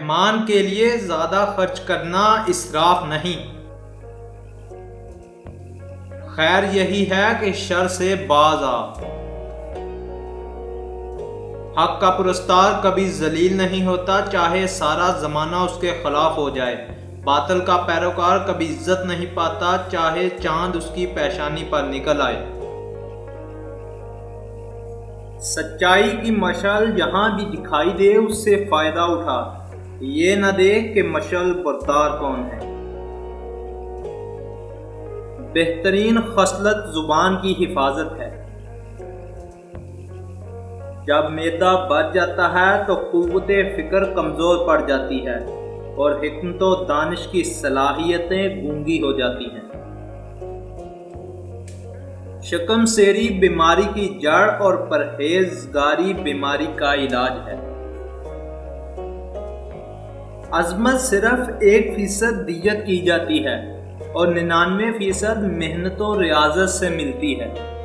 مہمان کے لیے زیادہ خرچ کرنا اسراف نہیں، خیر یہی ہے کہ شر سے باز آ۔ حق کا پرستار کبھی ذلیل نہیں ہوتا، چاہے سارا زمانہ اس کے خلاف ہو جائے۔ باطل کا پیروکار کبھی عزت نہیں پاتا، چاہے چاند اس کی پیشانی پر نکل آئے۔ سچائی کی مشعل جہاں بھی دکھائی دے اس سے فائدہ اٹھا، یہ نہ دیکھ کہ مشعل بردار کون ہے۔ بہترین خصلت زبان کی حفاظت ہے۔ جب معدہ بھر جاتا ہے تو قوت فکر کمزور پڑ جاتی ہے اور حکمت و دانش کی صلاحیتیں گونگی ہو جاتی ہیں۔ شکم سیری بیماری کی جڑ اور پرہیزگاری بیماری کا علاج ہے۔ عظمت صرف 1% دیت کی جاتی ہے اور 99% محنت و ریاضت سے ملتی ہے۔